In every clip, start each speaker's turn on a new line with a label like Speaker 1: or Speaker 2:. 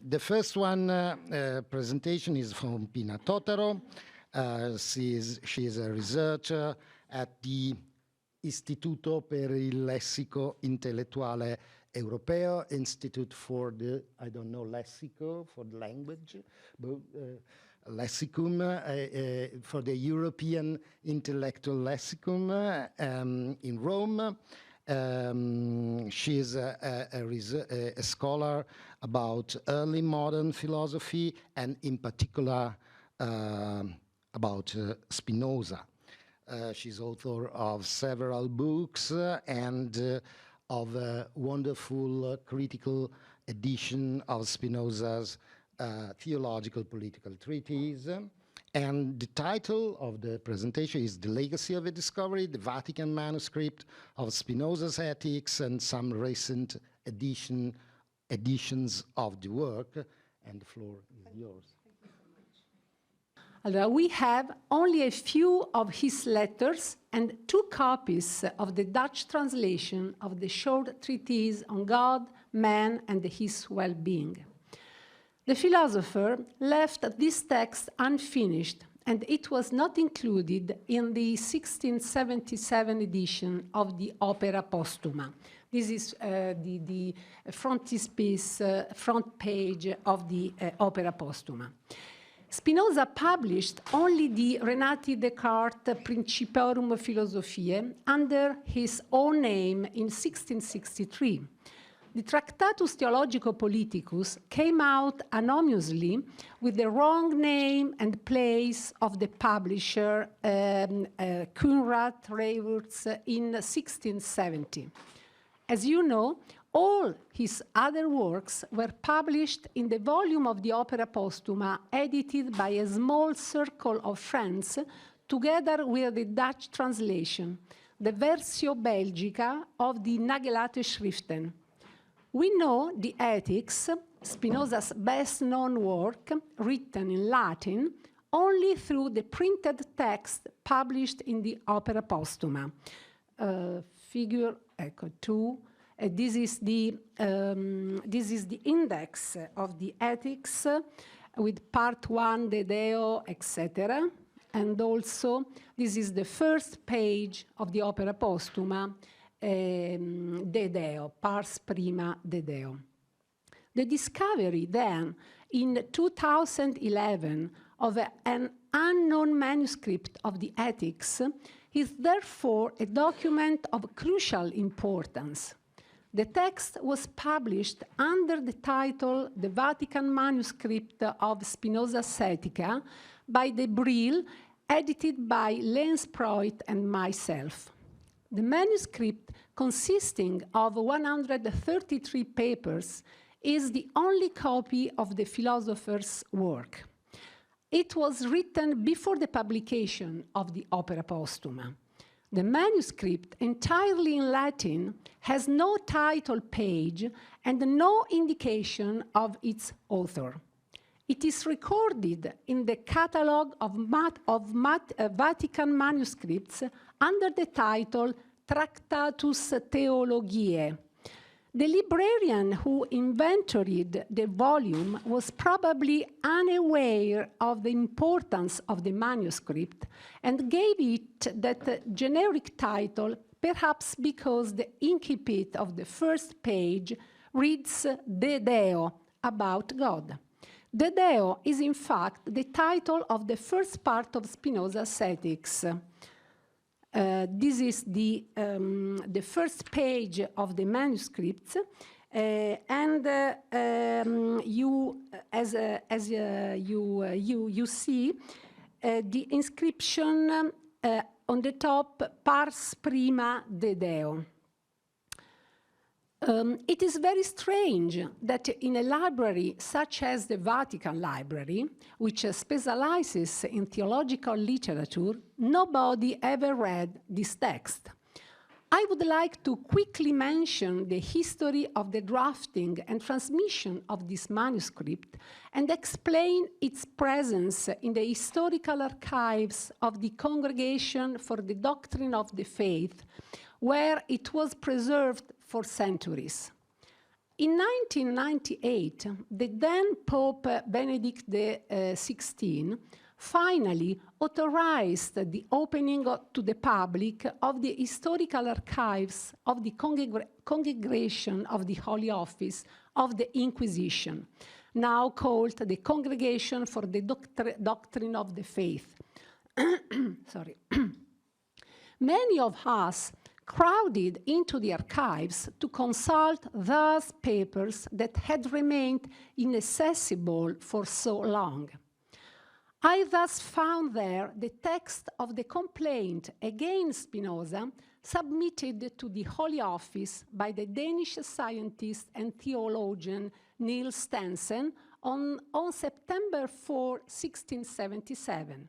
Speaker 1: The first one presentation is from Pina Totaro. She is a researcher at the Istituto per il Lessico Intellettuale Europeo, Institute for the, I don't know, Lessico, for the language, but Lessicum, for the European Intellectual Lessicum in Rome. She is a scholar about early modern philosophy and in particular about Spinoza. She's author of several books and of a wonderful critical edition of Spinoza's Theological-Political Treatise. And the title of the presentation is The Legacy of a Discovery, the Vatican Manuscript of Spinoza's Ethics and some recent editions of the work. And the floor is yours.
Speaker 2: We have only a few of his letters and 2 copies of the Dutch translation of the short treatise on God, man, and his well-being. The philosopher left this text unfinished, and it was not included in the 1677 edition of the Opera Postuma. This is the frontispiece, front page of the Opera Postuma. Spinoza published only the Renati Descartes Principiorum Philosophiae under his own name in 1663. The Tractatus Theologico-Politicus came out anonymously with the wrong name and place of the publisher Kunrad Reywurz in 1670. As you know, all his other works were published in the volume of the Opera Postuma, edited by a small circle of friends, together with the Dutch translation, the Versio Belgica of the Nagelate Schriften. We know the Ethics, Spinoza's best-known work, written in Latin, only through the printed text published in the Opera Postuma. Figure 2. This is the index of the Ethics with part 1, the Deo, etc. And also, this is the first page of the Opera Postuma, De Deo, pars prima de Deo. The discovery then, in 2011, of an unknown manuscript of the Ethics is therefore a document of crucial importance. The text was published under the title The Vatican Manuscript of Spinoza's Ethica by De Bril, edited by Leen Spruit and myself. The manuscript, consisting of 133 papers, is the only copy of the philosopher's work. It was written before the publication of the Opera Postuma. The manuscript, entirely in Latin, has no title page and no indication of its author. It is recorded in the catalogue of Vatican manuscripts under the title Tractatus Theologiae. The librarian who inventoried the volume was probably unaware of the importance of the manuscript and gave it that generic title, perhaps because the incipit of the first page reads De Deo, about God. De Deo is in fact the title of the first part of Spinoza's Ethics. This is the first page of the manuscript, and you see the inscription on the top, Pars prima de Deo. It is very strange that in a library such as the Vatican Library, which specializes in theological literature, nobody ever read this text. I would like to quickly mention the history of the drafting and transmission of this manuscript and explain its presence in the historical archives of the Congregation for the Doctrine of the Faith, where it was preserved for centuries. In 1998, the then Pope Benedict XVI finally authorized the opening to the public of the historical archives of the Congregation of the Holy Office of the Inquisition, now called the Congregation for the Doctrine of the Faith. Sorry. Many of us crowded into the archives to consult those papers that had remained inaccessible for so long. I thus found there the text of the complaint against Spinoza submitted to the Holy Office by the Danish scientist and theologian Niels Stensen on September 4, 1677.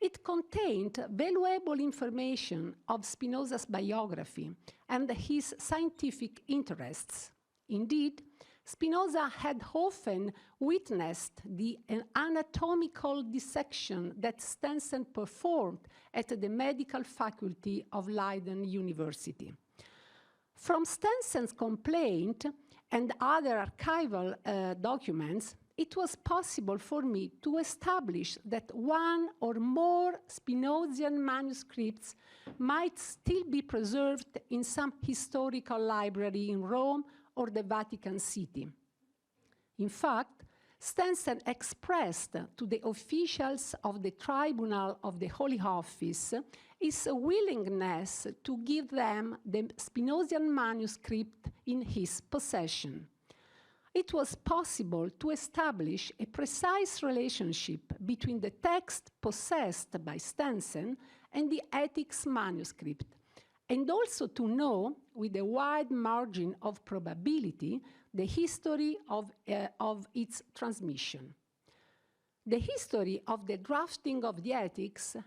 Speaker 2: It contained valuable information of Spinoza's biography and his scientific interests. Indeed, Spinoza had often witnessed the anatomical dissection that Stensen performed at the medical faculty of Leiden University. From Stensen's complaint and other archival documents, it was possible for me to establish that one or more Spinozian manuscripts might still be preserved in some historical library in Rome or the Vatican City. In fact, Stensen expressed to the officials of the Tribunal of the Holy Office his willingness to give them the Spinozian manuscript in his possession. It was possible to establish a precise relationship between the text possessed by Stensen and the Ethics manuscript, and also to know, with a wide margin of probability, the history of its transmission. The history of the drafting of the Ethics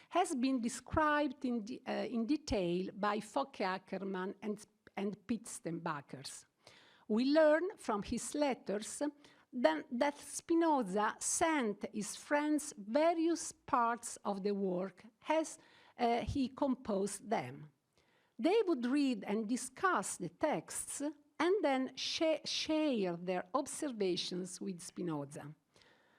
Speaker 2: has been described in detail by Focke Ackermann and Piet Steenbakers. We learn from his letters that Spinoza sent his friends various parts of the work as he composed them. They would read and discuss the texts and then share their observations with Spinoza.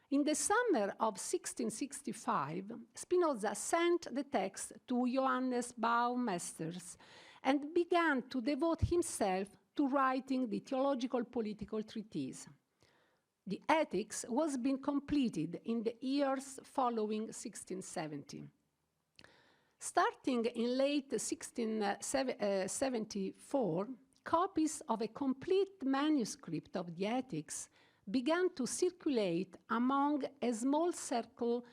Speaker 2: In the summer of 1665, Spinoza sent the text to Johannes Baumesters and began to devote himself to writing the Theological-Political treatise. The Ethics was being completed in the years following 1670. Starting in late 1674, copies of a complete manuscript of the Ethics began to circulate among a small circle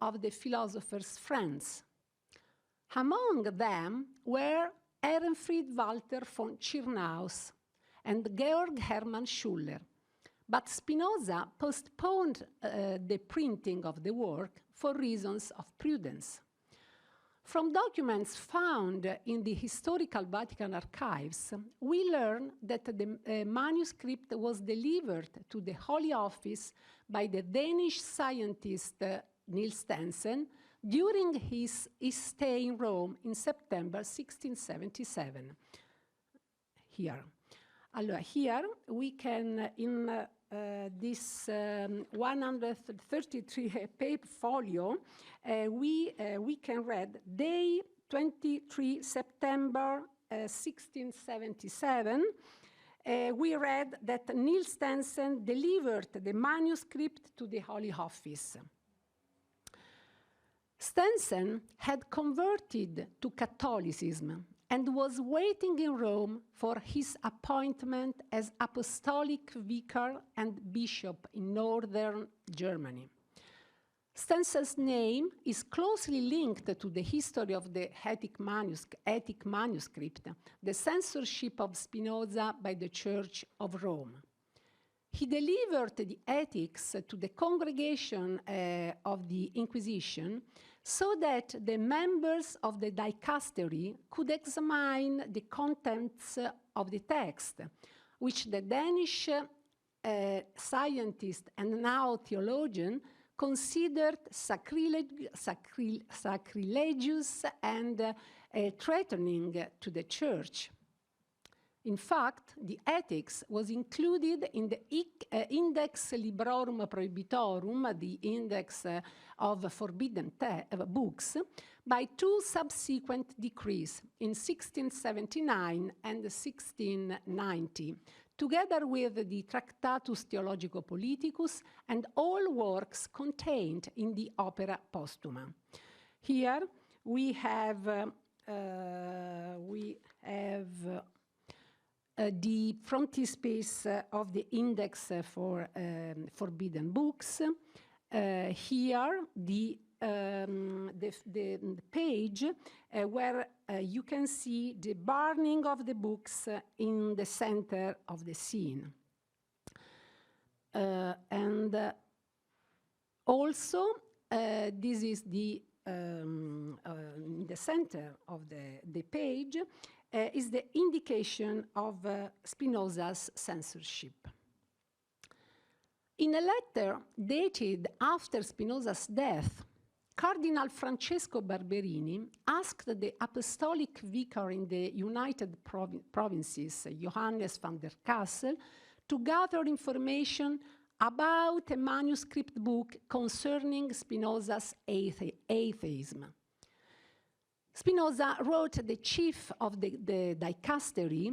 Speaker 2: of the philosopher's friends. Among them were Ehrenfried Walter von Tschirnaus and Georg Hermann Schuller, but Spinoza postponed the printing of the work for reasons of prudence. From documents found in the historical Vatican archives, we learn that the manuscript was delivered to the Holy Office by the Danish scientist Niels Stensen during his stay in Rome in September 1677. Here we can, in this 133 page folio, we can read day 23 September 1677. We read that Niels Stensen delivered the manuscript to the Holy Office. Stensen had converted to Catholicism and was waiting in Rome for his appointment as apostolic vicar and bishop in northern Germany. Stensen's name is closely linked to the history of the Ethic manuscript, the censorship of Spinoza by the Church of Rome. He delivered the Ethics to the congregation of the Inquisition so that the members of the dicastery could examine the contents of the text, which the Danish scientist and now theologian considered sacrilegious and threatening to the Church. In fact, the ethics was included in the Index Librorum Prohibitorum, the index of forbidden books, by two subsequent decrees in 1679 and 1690, together with the Tractatus Theologico-Politicus and all works contained in the Opera Postuma. Here we have the frontispiece of the index for forbidden books. Here, the page where you can see the burning of the books in the center of the scene. And also, this is the in the center of the page is the indication of Spinoza's censorship. In a letter dated after Spinoza's death, Cardinal Francesco Barberini asked the apostolic vicar in the United Provinces, Johannes van der Kassel, to gather information about a manuscript book concerning Spinoza's atheism. Spinoza wrote the chief of the dicastery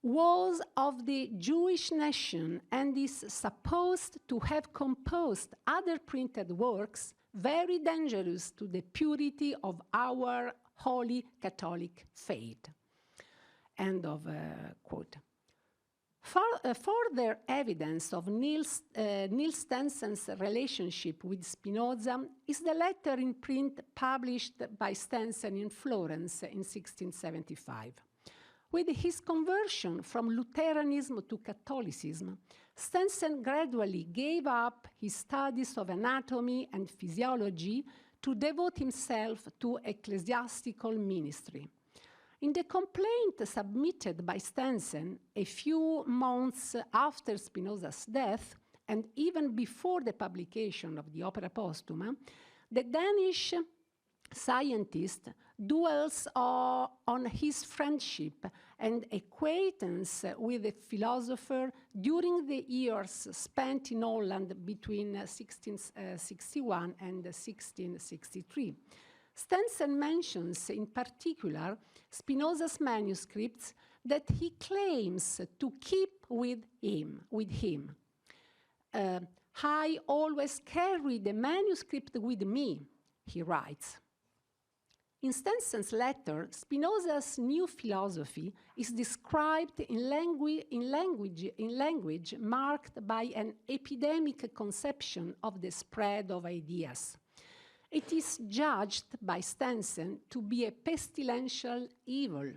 Speaker 2: was of the Jewish nation and is supposed to have composed other printed works very dangerous to the purity of our holy Catholic faith. End of quote. Further evidence of Niels Stensen's relationship with Spinoza is the letter in print published by Stensen in Florence in 1675. With his conversion from Lutheranism to Catholicism, Stensen gradually gave up his studies of anatomy and physiology to devote himself to ecclesiastical ministry. In the complaint submitted by Stensen a few months after Spinoza's death, and even before the publication of the Opera Postuma, the Danish scientist dwells on his friendship and acquaintance with the philosopher during the years spent in Holland between 1661 and 1663. Stensen mentions in particular Spinoza's manuscripts that he claims to keep with him. I always carry the manuscript with me, he writes. In Stensen's letter, Spinoza's new philosophy is described in language marked by an epidemic conception of the spread of ideas. It is judged by Stensen to be a pestilential evil,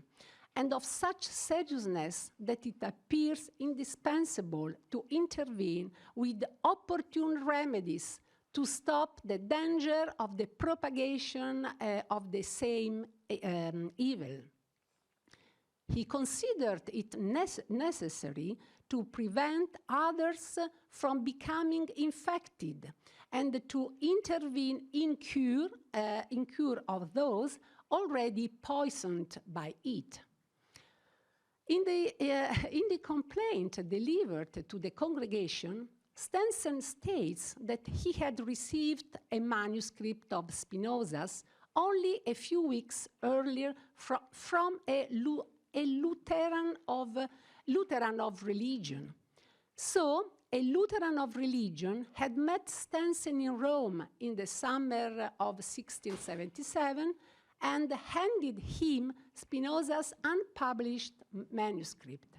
Speaker 2: and of such seriousness that it appears indispensable to intervene with opportune remedies to stop the danger of the propagation of the same evil. He considered it necessary to prevent others from becoming infected and to intervene in cure of those already poisoned by it. In the complaint delivered to the congregation, Stensen states that he had received a manuscript of Spinoza's only a few weeks earlier from a Lutheran of religion. So, a Lutheran of religion had met Stensen in Rome in the summer of 1677 and handed him Spinoza's unpublished manuscript.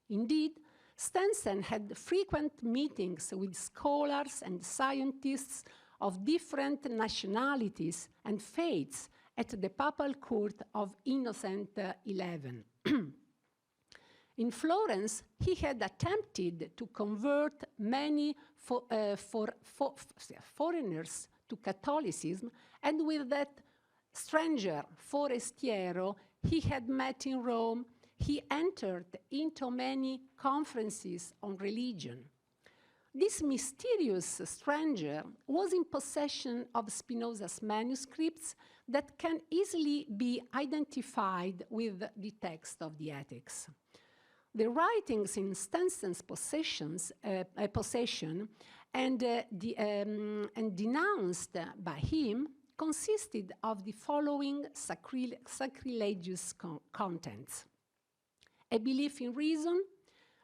Speaker 2: Indeed, Stensen had frequent meetings with scholars and scientists of different nationalities and faiths at the papal court of Innocent XI. In Florence, he had attempted to convert many foreigners to Catholicism, and with that stranger, Forestiero, he had met in Rome, he entered into many conferences on religion. This mysterious stranger was in possession of Spinoza's manuscripts that can easily be identified with the text of the Ethics. The writings in Stensen's possession and denounced by him consisted of the following sacrilegious contents: a belief in reason,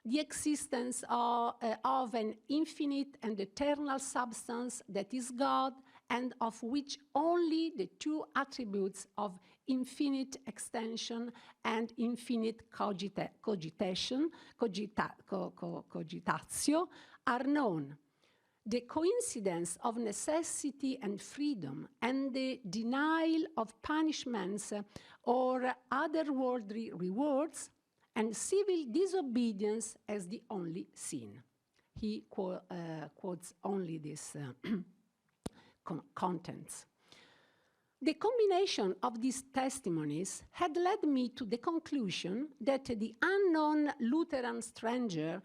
Speaker 2: the existence of an infinite and eternal substance that is God, and of which only the two attributes of infinite extension and infinite cogitatio are known. The coincidence of necessity and freedom, and the denial of punishments or otherworldly rewards, and civil disobedience as the only sin. He quotes only these contents. The combination of these testimonies had led me to the conclusion that the unknown Lutheran stranger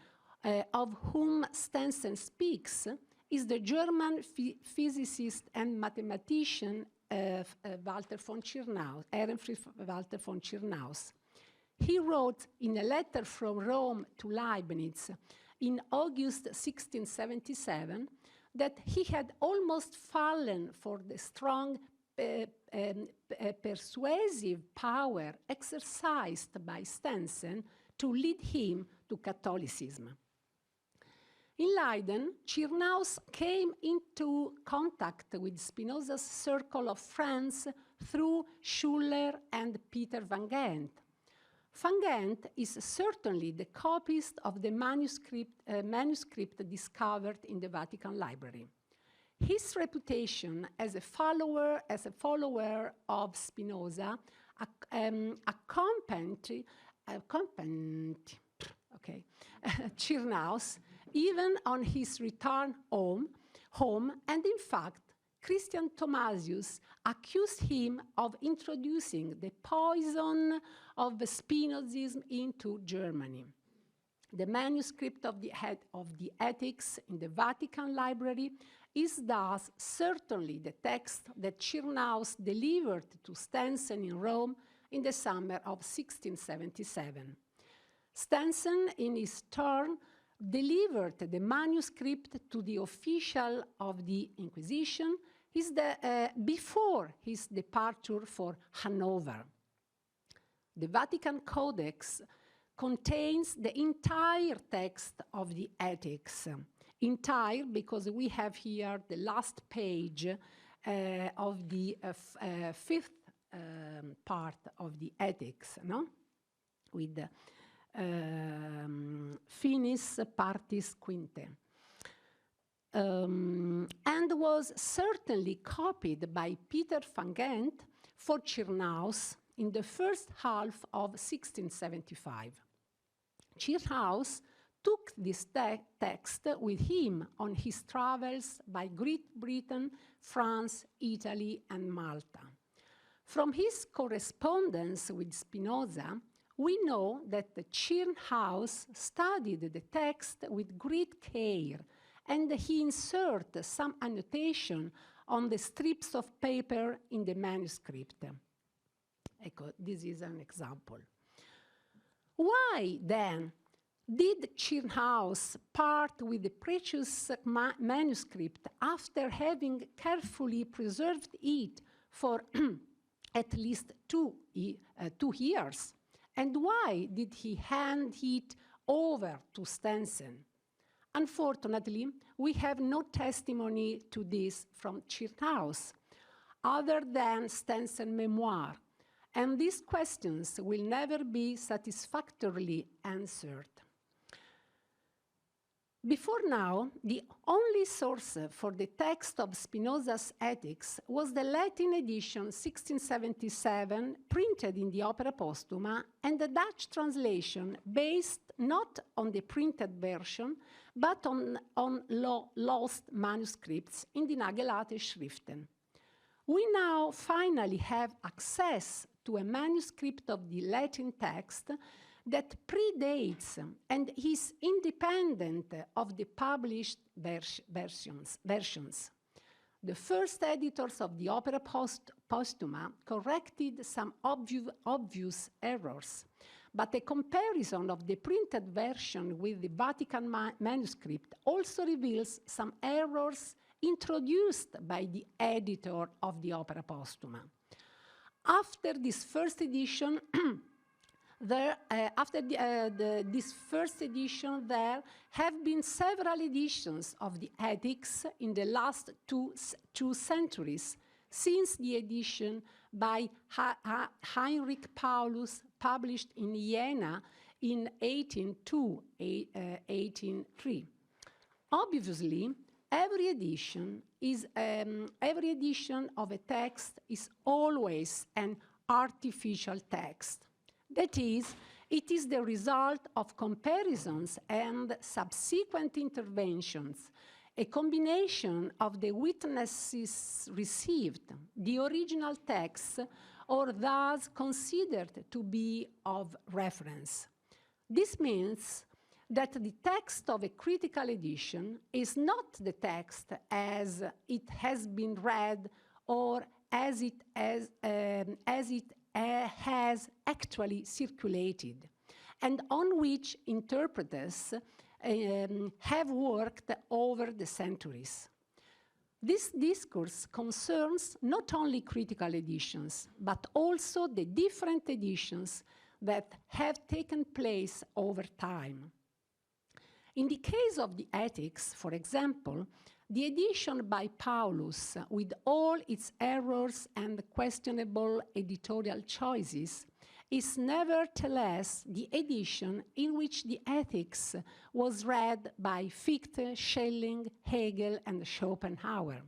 Speaker 2: of whom Stensen speaks is the German physicist and mathematician Walter von Tschirnaus, Ehrenfried Walter von Tschirnaus. He wrote in a letter from Rome to Leibniz in August 1677 that he had almost fallen for the strong persuasive power exercised by Stensen to lead him to Catholicism. In Leiden, Tschirnaus came into contact with Spinoza's circle of friends through Schuller and Peter van Gent. Van Gent is certainly the copyist of the manuscript discovered in the Vatican Library. His reputation as a follower of Spinoza accompanied Tschirnaus even on his return home, and in fact, Christian Thomasius accused him of introducing the poison of Spinozism into Germany. The manuscript of the Ethics in the Vatican Library is thus certainly the text that Tschirnaus delivered to Stensen in Rome in the summer of 1677. Stensen, in his turn, delivered the manuscript to the official of the Inquisition before his departure for Hanover. The Vatican Codex contains the entire text of the Ethics. Entire because we have here the last page of the fifth part of the Ethics, no? With the finis partis quinte. And was certainly copied by Peter van Gent for Tschirnaus in the first half of 1675. Tschirnaus took this text with him on his travels by Great Britain, France, Italy, and Malta. From his correspondence with Spinoza, we know that the Tschirnaus studied the text with great care, and he inserted some annotation on the strips of paper in the manuscript. Ecco, this is an example. Why, then, did Tschirnaus part with the precious manuscript after having carefully preserved it for at least 2 years? And why did he hand it over to Stensen? Unfortunately, we have no testimony to this from Tschirnaus, other than Stensen's memoir, and these questions will never be satisfactorily answered. Before now, the only source for the text of Spinoza's Ethics was the Latin edition 1677, printed in the Opera Postuma, and the Dutch translation based not on the printed version, but on lost manuscripts in the Nagelate Schriften. We now finally have access to a manuscript of the Latin text that predates and is independent of the published versions. The first editors of the Opera Postuma corrected some obvious errors, but a comparison of the printed version with the Vatican manuscript also reveals some errors introduced by the editor of the Opera Postuma. After this first edition, there have been several editions of the Ethics in the last two centuries, since the edition by Heinrich Paulus, published in Vienna in 1802-1803. Obviously, every edition of a text is always an artificial text. That is, it is the result of comparisons and subsequent interventions, a combination of the witnesses received, the original text, or thus considered to be of reference. This means that the text of a critical edition is not the text as it has been read or as it has actually circulated, and on which interpreters have worked over the centuries. This discourse concerns not only critical editions, but also the different editions that have taken place over time. In the case of the Ethics, for example, the edition by Paulus, with all its errors and questionable editorial choices, is nevertheless the edition in which the Ethics was read by Fichte, Schelling, Hegel, and Schopenhauer.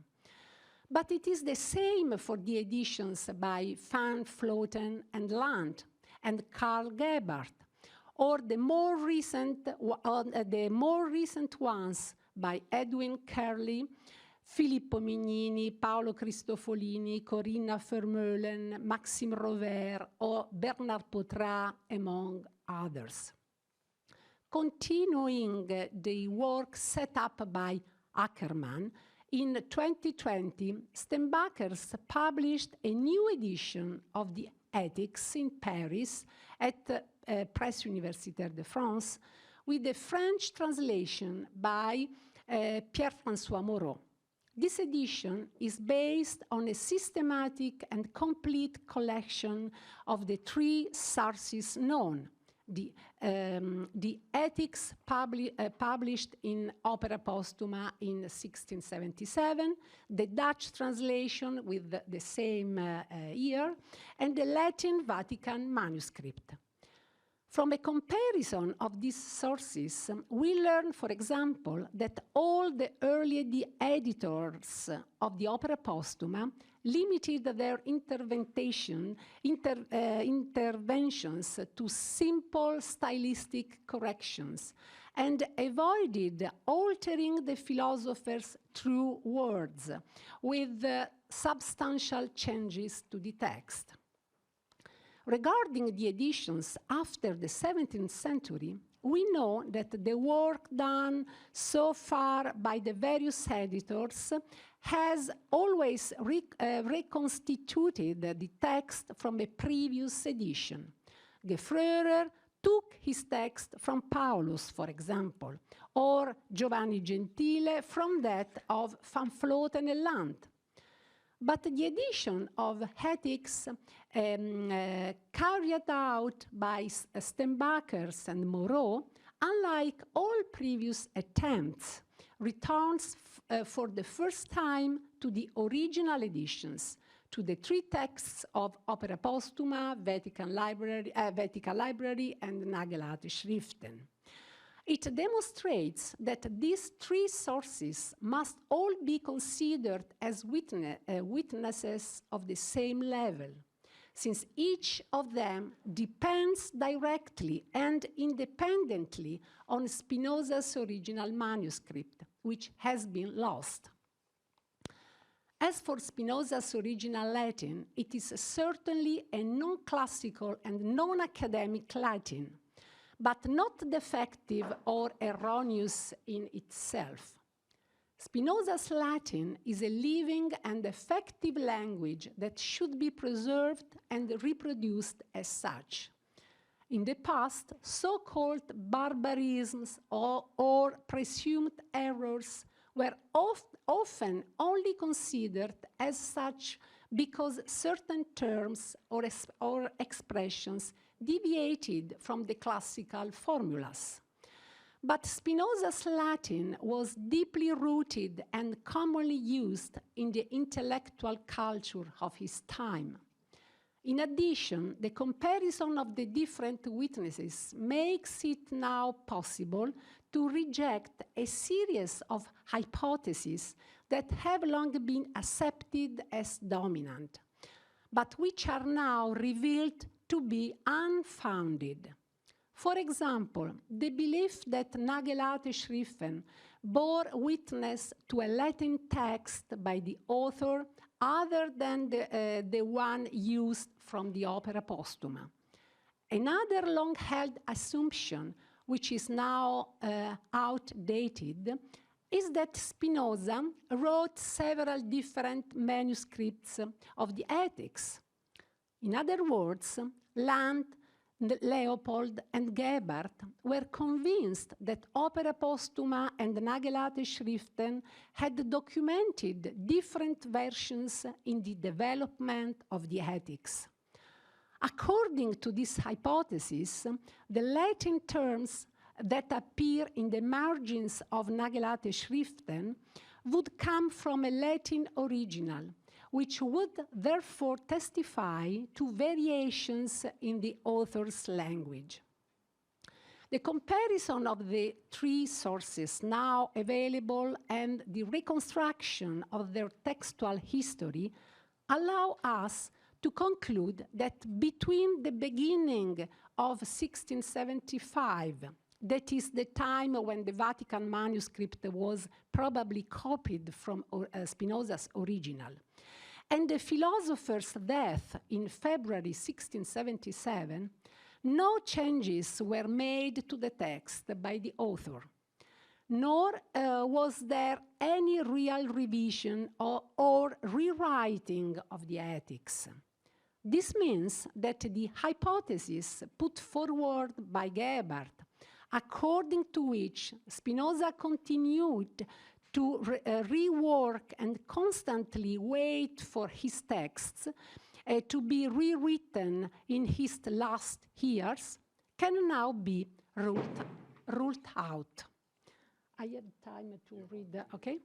Speaker 2: But it is the same for the editions by Van Vleuten and Land and Karl Gebhardt, or the more recent ones by Edwin Curley, Filippo Mignini, Paolo Cristofolini, Corinna Vermeulen, Maxime Rovert, or Bernard Poitras, among others. Continuing the work set up by Ackermann, in 2020, Steenbakers published a new edition of the Ethics in Paris at Presse Universitaire de France, with a French translation by Pierre-François Moreau. This edition is based on a systematic and complete collection of the three sources known: the Ethics published in Opera Postuma in 1677, the Dutch translation with the same year, and the Latin Vatican Manuscript. From a comparison of these sources, we learn, for example, that all the early editors of the Opera Postuma limited their interventions to simple stylistic corrections and avoided altering the philosopher's true words with substantial changes to the text. Regarding the editions after the 17th century, we know that the work done so far by the various editors has always reconstituted the text from a previous edition. Gefrörer took his text from Paulus, for example, or Giovanni Gentile from that of Van Vleuten and Land. But the edition of Ethics carried out by Steenbakers and Moreau, unlike all previous attempts, returns for the first time to the original editions, to the three texts of Opera Postuma, Vatican Library, and Nagelharte Schriften. It demonstrates that these three sources must all be considered as witnesses of the same level, since each of them depends directly and independently on Spinoza's original manuscript, which has been lost. As for Spinoza's original Latin, it is certainly a non-classical and non-academic Latin. but not defective or erroneous in itself. Spinoza's Latin is a living and effective language that should be preserved and reproduced as such. In the past, so-called barbarisms or presumed errors were often only considered as such because certain terms or expressions deviated from the classical formulas. But Spinoza's Latin was deeply rooted and commonly used in the intellectual culture of his time. In addition, the comparison of the different witnesses makes it now possible to reject a series of hypotheses that have long been accepted as dominant, but which are now revealed to be unfounded. For example, the belief that Nagelate Schriften bore witness to a Latin text by the author other than the one used from the Opera Postuma. Another long-held assumption, which is now outdated, is that Spinoza wrote several different manuscripts of the Ethics. In other words, Land, Leopold, and Gebhardt were convinced that Opera Postuma and Nagelate Schriften had documented different versions in the development of the Ethics. According to this hypothesis, the Latin terms that appear in the margins of Nagelate Schriften would come from a Latin original, which would therefore testify to variations in the author's language. The comparison of the three sources now available and the reconstruction of their textual history allow us to conclude that between the beginning of 1675, that is the time when the Vatican manuscript was probably copied from Spinoza's original, and the philosopher's death in February 1677, no changes were made to the text by the author, nor was there any real revision or rewriting of the Ethics. This means that the hypothesis put forward by Gebhardt, according to which Spinoza continued to rework and constantly wait for his texts to be rewritten in his last years, can now be ruled out. I have time to read, okay?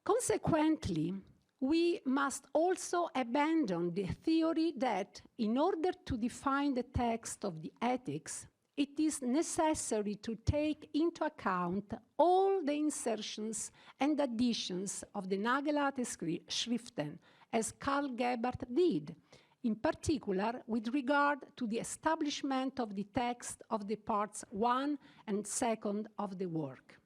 Speaker 2: Consequently, we must also abandon the theory that in order to define the text of the Ethics, it is necessary to take into account all the insertions and additions of the Nagelate Schriften, as Karl Gebhardt did, in particular with regard to the establishment of the text of the parts 1 and 2 of the work.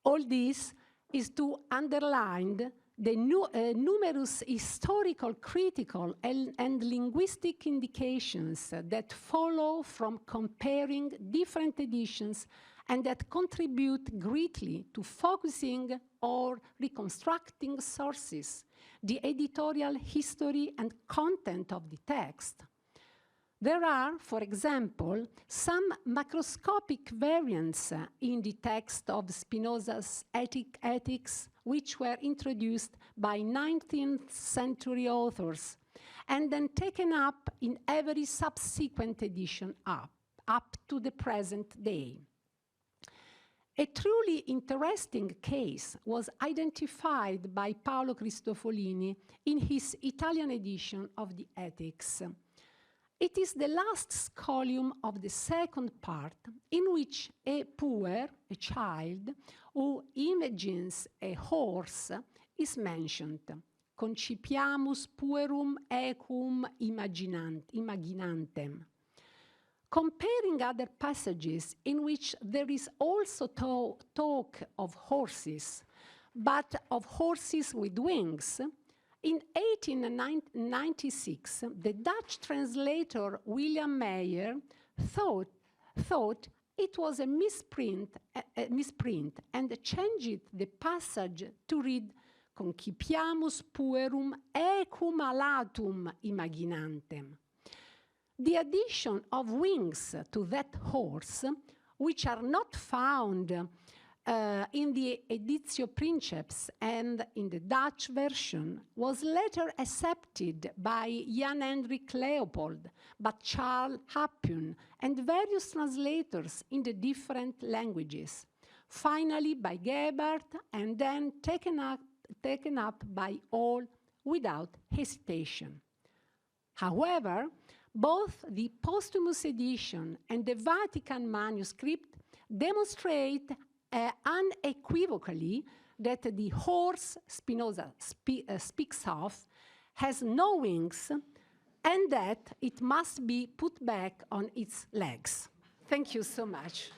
Speaker 2: All this is to underline the numerous historical, critical, and linguistic indications that follow from comparing different editions and that contribute greatly to focusing or reconstructing sources, the editorial history and content of the text. There are, for example, some macroscopic variants in the text of Spinoza's Ethics, which were introduced by 19th century authors and then taken up in every subsequent edition up to the present day. A truly interesting case was identified by Paolo Cristofolini in his Italian edition of the Ethics. It is the last scholium of the second part, in which a puer, a child, who imagines a horse, is mentioned. Concipiamus puerum equum imaginantem. Comparing other passages in which there is also talk of horses, but of horses with wings, In 1896, the Dutch translator William Meyer thought it was a misprint and changed the passage to read Concipiamus puerum ecum alatum imaginantem. The addition of wings to that horse, which are not found in the Editio Princeps and in the Dutch version, was later accepted by Jan Hendrik Leopold, but Charles Happun, and various translators in the different languages, finally by Gebhardt, and then taken up by all without hesitation. However, both the posthumous edition and the Vatican manuscript demonstrate unequivocally that the horse Spinoza speaks of has no wings and that it must be put back on its legs. Thank you so much.